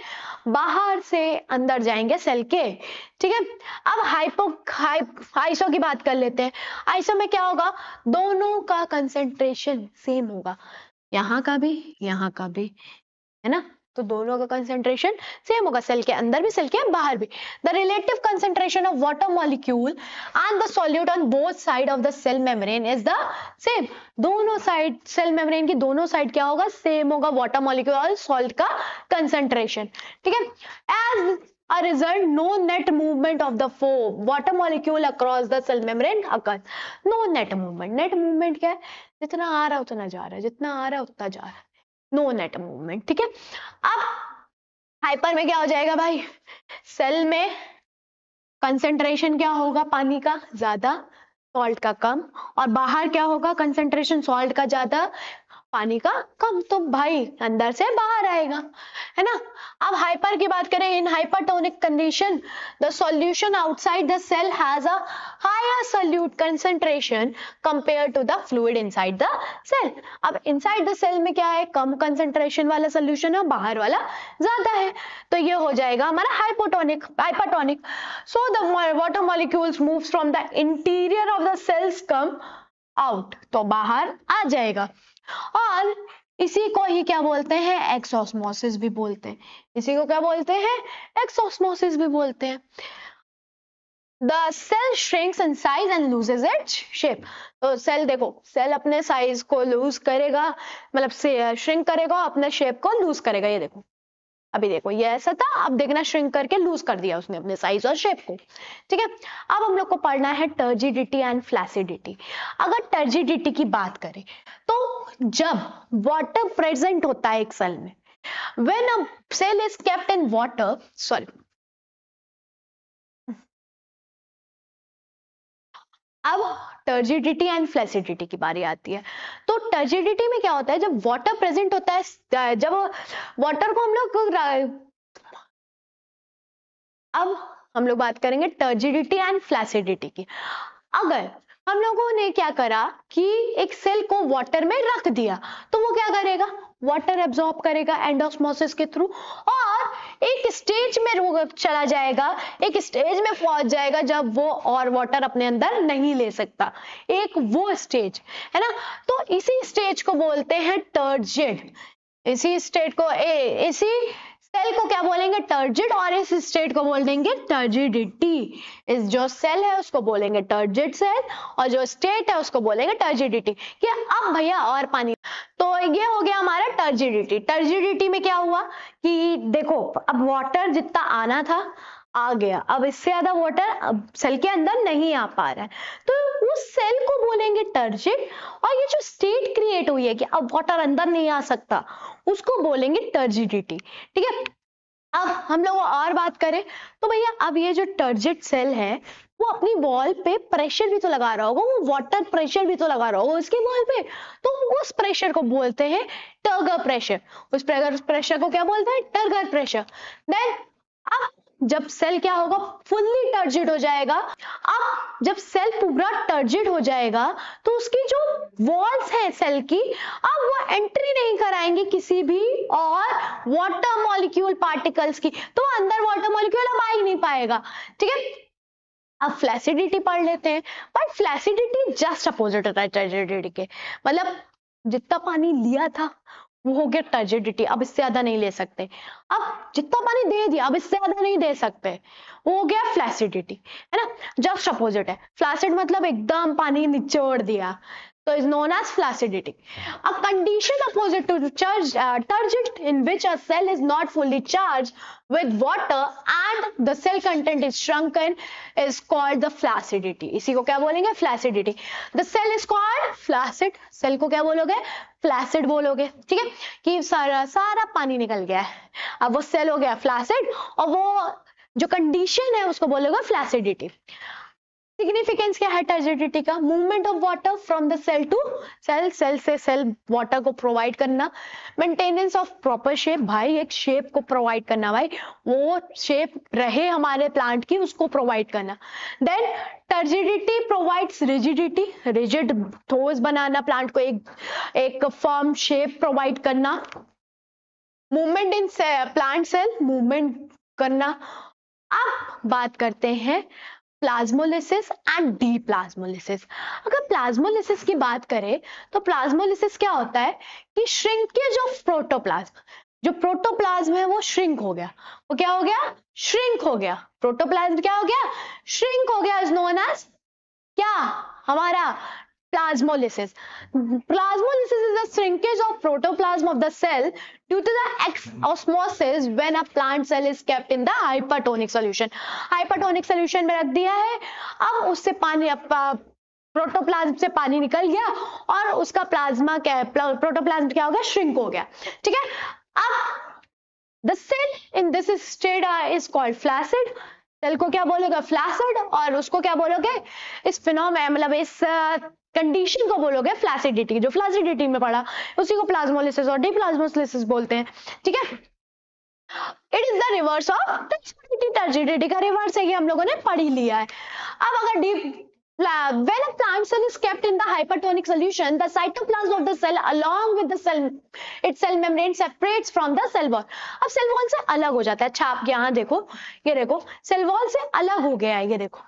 बाहर से अंदर जाएंगे सेल के। ठीक है, अब आइसो की बात कर लेते हैं। आइसो में क्या होगा, दोनों का कंसेंट्रेशन सेम होगा, यहाँ का भी, है ना। तो दोनों का कंसेंट्रेशन सेम होगा, सेल के अंदर भी सेल के बाहर भी। The relative concentration of water molecule and the solute on both side of the cell membrane is the same. दोनों साइड सेल मेम्ब्रेन की दोनों साइड क्या होगा, सेम होगा वाटर मॉलिक्यूल और सॉल्ट का कंसेंट्रेशन। ठीक है, as a result no net movement of the water molecule across the cell membrane occurs. No net movement क्या है, जितना आ रहा है उतना जा रहा है, जितना आ रहा है उतना जा रहा है, नो नेट मूवमेंट। ठीक है, अब हाइपर में क्या हो जाएगा भाई, सेल में कंसेंट्रेशन क्या होगा, पानी का ज्यादा सॉल्ट का कम, और बाहर क्या होगा, कंसेंट्रेशन सॉल्ट का ज्यादा पानी का कम। तो भाई अंदर से बाहर आएगा, है ना। अब हाइपर की बात करें, in hypertonic condition the solution outside the cell has a higher solute concentration compare to the fluid inside the cell. अब इनसाइड द सेल में क्या है, कम कंसेंट्रेशन वाला सोल्यूशन है, बाहर वाला ज्यादा है, तो ये हो जाएगा हमारा hypertonic. So the water molecules moves from the interior of the cells come out, तो बाहर आ जाएगा। और इसी को ही क्या बोलते हैं, एक्सोस्मोसिस भी बोलते हैं। इसी को क्या बोलते हैं, एक्सोस्मोसिस भी बोलते हैं। The cell shrinks in size and loses its shape. तो सेल देखो, सेल अपने साइज को लूज करेगा, मतलब श्रिंक करेगा, अपने शेप को लूज करेगा। ये देखो, अभी देखो ये ऐसा था, अब देखना श्रिंक करके लूज कर दिया उसने अपने साइज और शेप को। ठीक है, अब हम लोग को पढ़ना है टर्जिडिटी एंड फ्लैसिडिटी। अगर टर्जिडिटी की बात करें तो जब वाटर प्रेजेंट होता है एक सेल में, when a cell is kept in water, अब टर्जिडिटी एंड फ्लैसिडिटी की बारी आती है। तो टर्जिडिटी में क्या होता है, जब वाटर प्रेजेंट होता है, जब वाटर को अब हम लोग बात करेंगे टर्जिडिटी एंड फ्लैसिडिटी की। अगर हम लोगों ने क्या करा कि एक सेल को वाटर में रख दिया, तो वो क्या करेगा, वाटर एब्जॉर्ब करेगा एंडोस्मोसिस के थ्रू, और एक स्टेज में चला जाएगा, एक स्टेज में पहुंच जाएगा जब वो और वाटर अपने अंदर नहीं ले सकता, एक वो स्टेज है ना। तो इसी स्टेज को बोलते हैं टर्जिड। इसी स्टेट को इसी सेल को क्या बोलेंगे, टर्जिड, और इस स्टेट को बोल देंगे टर्जिडिटी। इस जो सेल है उसको बोलेंगे टर्जिड सेल, और जो स्टेट है उसको बोलेंगे टर्जिडिटी। कि अब भैया और पानी, तो ये हो गया हमारा टर्जिडिटी। टर्जिडिटी में क्या हुआ कि देखो, अब वाटर जितना आना था आ गया, अब इससे ज्यादा वाटर अब सेल के अंदर नहीं आ पा रहा है, तो उस सेल को बोलेंगे टर्जिड। और ये जो स्टेट क्रिएट हुई है कि अब वाटर अंदर नहीं आ सकता, उसको बोलेंगे टर्जिडिटी। ठीक है, अब हम लोग और बात करें तो भैया, अब ये जो टर्जिड सेल है वो अपनी वॉल पे प्रेशर भी तो लगा रहा होगा, वो वाटर प्रेशर भी तो लगा रहा होगा उसकी वॉल पे, तो उस प्रेशर को बोलते हैं टर्गर प्रेशर। उस प्रेशर को क्या बोलते हैं, टर्गर प्रेशर। देन अब जब सेल क्या होगा, फुल्ली टर्जिड हो जाएगा। अब जब सेल पूरा टर्जिड हो जाएगा तो उसकी जो वॉल्स है सेल की, अब वो एंट्री नहीं कराएंगे किसी भी और वाटर मॉलिक्यूल पार्टिकल्स की, तो अंदर वाटर मॉलिक्यूल अब आ ही नहीं पाएगा। ठीक है, अब फ्लैसिडिटी पढ़ लेते हैं। बट फ्लैसिडिटी जस्ट अपोजिट होता है टर्जिडिटी के, मतलब जितना पानी लिया था वो हो गया टर्जिडिटी, अब इससे ज्यादा नहीं ले सकते। अब जितना पानी दे दिया अब इससे ज्यादा नहीं दे सकते, वो हो गया फ्लैसिडिटी, है ना। जस्ट अपोजिट है, फ्लैसिड मतलब एकदम पानी निचोड़ दिया, so is known as flaccidity. A condition opposite to turgid in which a cell is not fully charged with water and the cell content is shrunken is called the flaccidity. इसी को क्या बोलेंगे? flaccidity. The cell is called flaccid. cell को क्या बोलोगे? flaccid बोलोगे. ठीक है कि सारा पानी निकल गया है, अब वो सेल हो गया flaccid और वो जो कंडीशन है उसको बोलोगे flaccidity. सिग्निफिकेंस क्या है टर्जिडिटी का? Movement of water from the cell to cell, cell से सेल वाटर को प्रोवाइड करना, मेंटेनेंस ऑफ प्रॉपर शेप, भाई एक शेप को प्रोवाइड करना, भाई वो शेप रहे हमारे प्लांट की उसको प्रोवाइड करना. Then turgidity provides rigidity, rigid ठोस बनाना, प्लांट को एक फर्म शेप प्रोवाइड करना. Movement in plant cell, movement करना. अब बात करते हैं प्लाज्मोलिसिस एंड डीप्लाज्मोलिसिस. अगर प्लाज्मोलिसिस की बात करें तो प्लाज्मोलिसिस क्या होता है कि श्रिंकेज ऑफ प्रोटोप्लाज्म, जो प्रोटोप्लाज्म है वो श्रिंक हो गया. वो क्या हो गया? श्रिंक हो गया. प्रोटोप्लाज्म क्या हो गया? श्रिंक हो गया. इज नोन एज क्या? हमारा plasmolysis. Plasmolysis is the shrinkage of protoplasm of the cell due to the osmosis when a plant cell is kept in the hypertonic solution. Hypertonic solution में रख दिया है, अब उससे पानी प्रोटोप्लाज्म से पानी निकल गया और उसका प्लाज्मा क्या है? प्रोटोप्लाज्म क्या हो गया? श्रिंक हो गया. ठीक है. अब the cell in this state is called flaccid. Cell को क्या बोलोगे? फ्लैसिड. और उसको क्या बोलोगे? इस फिनोमेना मतलब इस कंडीशन को बोलोगे फ्लैसिडिटी. जो फ्लैसिडिटी में पढ़ा उसी को प्लाज्मोलिसिस और डीप्लाज्मोलिसिस बोलते हैं. ठीक है. It is the reverse of turgidity. Turgidity का रिवर्स है, ये हम लोगों ने पढ़ ही लिया है. अब अगर when a plant cell is kept in the hypertonic solution, the cytoplasm of the cell along with the cell its cell membrane separates from the cell wall. अब सेल वॉल से अलग हो जाता है. अच्छा आप यहाँ देखो, ये देखो सेल वॉल से अलग हो गया है, ये देखो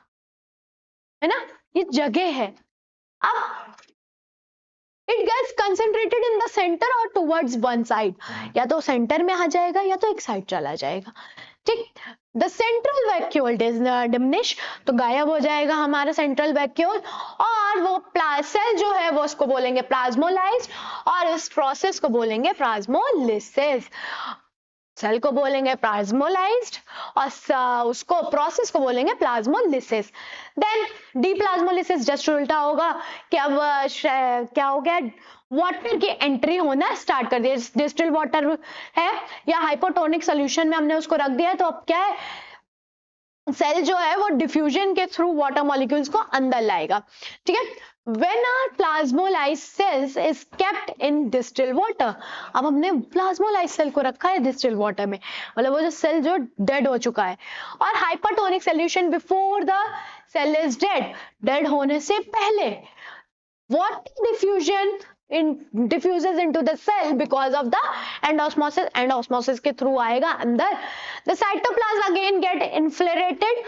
है ना, ये जगह है. अब it gets concentrated in the center or towards one side. या तो सेंटर में आ जाएगा या तो एक साइड चला जाएगा. ठीक. द सेंट्रल वैक्यूल डिमिनिश, तो गायब हो जाएगा हमारा सेंट्रल वैक्यूल और वो सेल जो है वो उसको बोलेंगे प्लाज्मोलाइज्ड और इस प्रोसेस को बोलेंगे प्लाज्मोलिसिस. सेल को बोलेंगे प्लाज्मोलाइज्ड और उसको प्रोसेस को बोलेंगे प्लाज्मोलिसिस. देन डीप्लाज्मोलिसिस जस्ट उल्टा होगा कि अब क्या हो गया? वाटर की एंट्री होना स्टार्ट कर दिया. डिस्टिल वाटर है या हाइपोटोनिक सोल्यूशन में हमने उसको रख दिया, तो अब क्या है? सेल जो है वो डिफ्यूजन के थ्रू वाटर मॉलिक्यूल्स को अंदर लाएगा. ठीक है. When our plasmolized cells is kept in distilled water, अब हमने प्लाज्मोलाइज सेल को रखा है डिस्टिल वाटर में, मतलब वो जो सेल जो डेड हो चुका है. और hypertonic solution before the cell is dead, dead होने से पहले water diffusion diffuses into the cell because of the endosmosis. endosmosis के थ्रू आएगा अंदर. The cytoplasm again get infiltrated,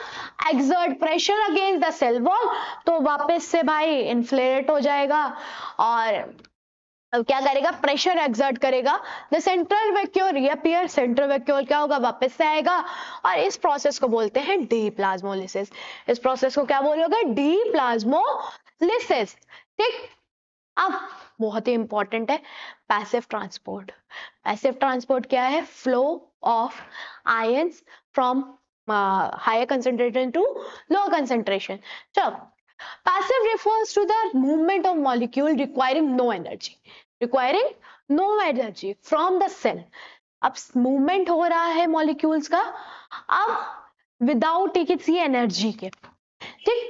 exert pressure against the cell wall, तो वापस से भाई इन्फ्लेरेट हो जाएगा और अब क्या करेगा? प्रेशर एक्सर्ट करेगा. The central vacuole reappear, central vacuole क्या होगा? वापस से आएगा और इस प्रोसेस को बोलते हैं डीप्लाज्मोलिसिस. इस प्रोसेस को क्या बोलोगे? डीप्लाज्मोलिसिस. ठीक. अब बहुत ही इंपॉर्टेंट है पैसिव ट्रांसपोर्ट. पैसिव ट्रांसपोर्ट क्या है? Flow of ions from higher concentration to lower concentration. चलो, passive refers to the movement of molecule requiring no energy from the cell. अब मूवमेंट हो रहा है मॉलिक्यूल्स का अब विदाउट किसी एनर्जी के. ठीक.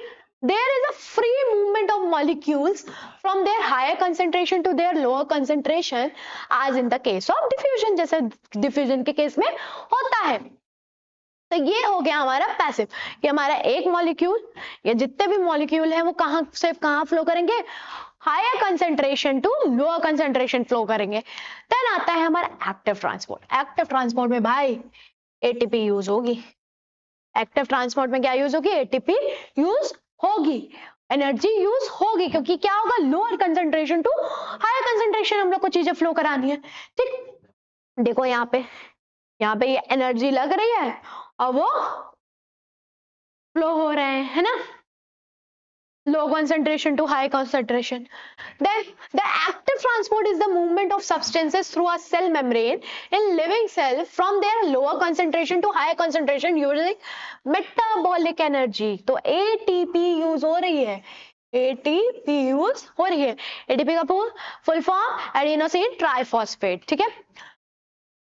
There is a free movement of molecules from their higher concentration to their lower concentration as in the case of diffusion, जैसे diffusion के केस में होता है. तो ये हो गया हमारा पैसिव. ये हमारा एक मॉलिक्यूल या जितने भी मॉलिक्यूल है वो कहाँ से कहाँ फ्लो करेंगे? Higher concentration to lower concentration flow करेंगे. देन आता है हमारा एक्टिव ट्रांसपोर्ट. एक्टिव ट्रांसपोर्ट में भाई एटीपी यूज होगी. एक्टिव ट्रांसपोर्ट में क्या यूज होगी? एटीपी यूज होगी, एनर्जी यूज होगी, क्योंकि क्या होगा? Lower concentration to higher concentration हम लोग को चीजें फ्लो करानी है. ठीक. देखो यहाँ पे ये एनर्जी लग रही है और वो फ्लो हो रहे हैं, है ना. low concentration to high concentration. Then the active transport is the movement of substances through a cell membrane in living cell from their lower concentration to higher concentration using metabolic energy. तो ATP use हो रही है, ATP use हो रही है. ATP का full form adenosine triphosphate. ठीक है.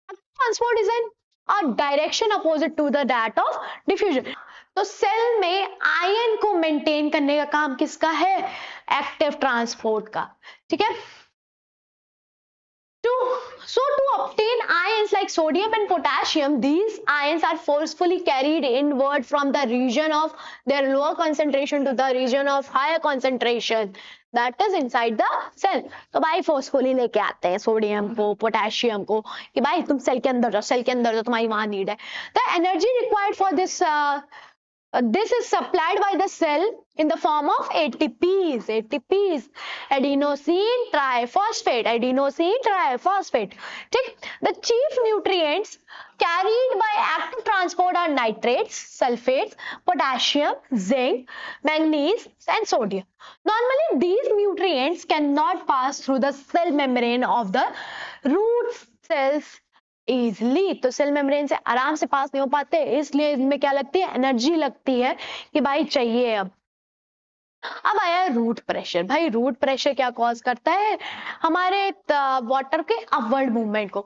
Transport is in a direction opposite to the that of diffusion. तो सेल में आयन को मेंटेन करने का काम किसका है? एक्टिव ट्रांसपोर्ट का. ठीक है. So to obtain ions like sodium and potassium, these ions are forcefully carried inward from the region of their lower concentration to the region of higher concentration that is inside the cell. तो भाई forcefully लेके आते हैं sodium को, potassium को कि भाई तुम सेल के अंदर जाओ, सेल के अंदर जाओ, तुम्हारी वहां नीड है. The energy required for this is supplied by the cell in the form of ATPs, adenosine triphosphate, ठीक. The chief nutrients carried by active transport are nitrates, sulfates, potassium, zinc, manganese and sodium. Normally these nutrients cannot pass through the cell membrane of the root cells easily. तो cell membrane से आराम से पास नहीं हो पाते, इसलिए इनमें क्या लगती है? एनर्जी लगती है कि भाई चाहिए. अब आया रूट प्रेशर. भाई रूट प्रेशर क्या कॉज करता है? हमारे वाटर के अपवर्ड मूवमेंट को.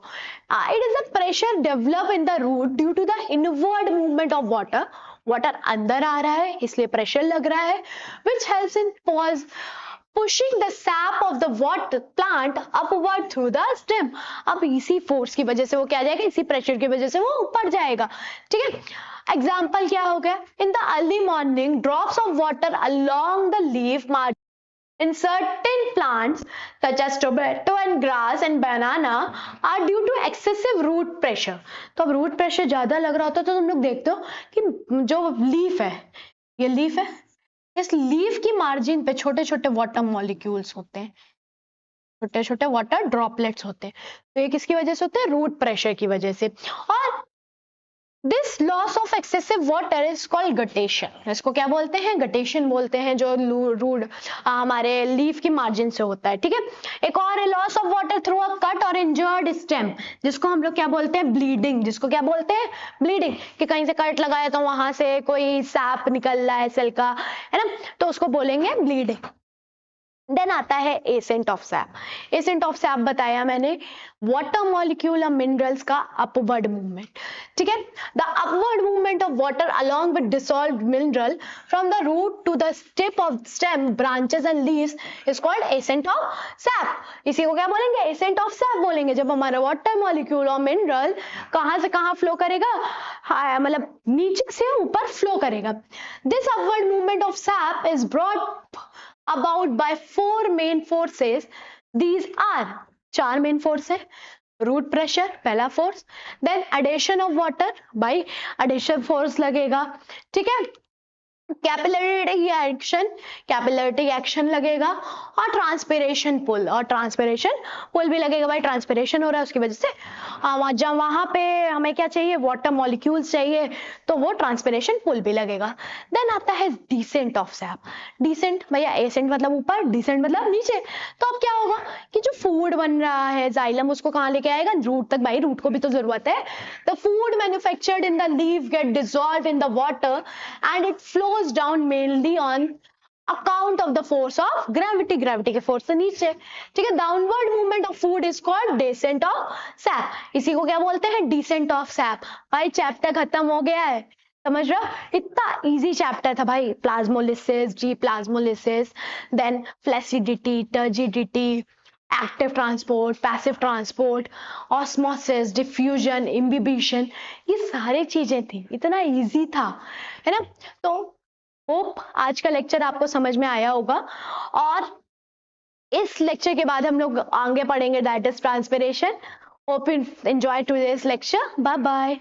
It is a pressure develop in the root due to the inward movement of water. Water अंदर आ रहा है इसलिए प्रेशर लग रहा है, which helps in pause pushing the sap of the water plant upward through the stem. अब इसी फोर्स की वजह से वो क्या जाएगा? इसी प्रेशर की वजह से वो ऊपर जाएगा. ठीक है. एग्जाम्पल क्या हो गया? In the early morning drops of water along the leaf margin in certain plants such as tomato and grass and banana are due to excessive root pressure. तो अब रूट प्रेशर ज्यादा लग रहा होता है तो तुम लोग देखते हो कि जो लीफ है, ये लीफ है, इस लीफ की मार्जिन पे छोटे छोटे वाटर मॉलिक्यूल्स होते हैं, छोटे छोटे वाटर ड्रॉपलेट्स होते हैं. तो ये किसकी वजह से होते हैं? रूट प्रेशर की वजह से. और this loss of excessive water is called guttation. इसको क्या बोलते हैं? गटेशन बोलते हैं, जो रूट हमारे लीफ की मार्जिन से होता है. ठीक है. एक और है loss of water through a cut और इंजर्ड स्टेम, जिसको हम लोग क्या बोलते हैं? ब्लीडिंग. जिसको क्या बोलते हैं? ब्लीडिंग. कि कहीं से कट लगाया तो वहां से कोई सैप निकल रहा है सेल का, है ना, तो उसको बोलेंगे ब्लीडिंग. देन आता है ascent of sap. Ascent of sap बताया मैंने, वाटर मॉलिक्यूल और मिनरल्स का अपवर्ड मूवमेंट. ठीक है. The upward movement of water along with dissolved mineral from the root to the tip of stem, branches and leaves is called ascent of sap. इसी को क्या बोलेंगे? एसेंट ऑफ सैप बोलेंगे. जब हमारा वाटर मॉलिक्यूल और मिनरल कहां से कहां फ्लो करेगा? मतलब नीचे से ऊपर फ्लो करेगा. This upward movement of sap is brought about by four main forces. These are चार मेन फोर्स है. रूट प्रेशर पहला force, then addition of water, by addition force लगेगा. ठीक है. कैपिलरिटी एक्शन लगेगा और ट्रांसपिरेशन पुल, और ट्रांसपिरेशन पुल भी लगेगा. भाई ट्रांसपिरेशन हो रहा है उसकी वजह से जब वहां पे हमें क्या चाहिए? वाटर मॉलिक्यूल्स चाहिए, तो वो ट्रांसपिरेशन पुल भी लगेगा. देन आता है डिसेंट ऑफ सैप. डिसेंट भैया, एसेंट मतलब ऊपर, डिसेंट मतलब नीचे. तो अब क्या होगा कि जो फूड बन रहा है जाइलम, उसको कहाँ लेके आएगा? रूट तक. भाई रूट को भी तो जरूरत है. The food manufactured in the leaf get dissolved in the water and it flow down mainly on account of the force of gravity. Gravity के फोर्स से नीचे. ठीक है. Downward movement of food is called descent of sap. इसी को क्या बोलते हैं? Descent of sap. भाई चैप्टर खत्म हो गया है, समझ रहे हो? इतना इजी चैप्टर था भाई. प्लाज्मोलिसिस, जी plasmolysis, then flaccidity, turgidity, active transport, passive transport, osmosis, diffusion, imbibition, ये सारी चीजें थी. इतना इजी था, है ना. तो होप आज का लेक्चर आपको समझ में आया होगा, और इस लेक्चर के बाद हम लोग आगे पढ़ेंगे that is transpiration. Hope you enjoy today's lecture. Bye bye.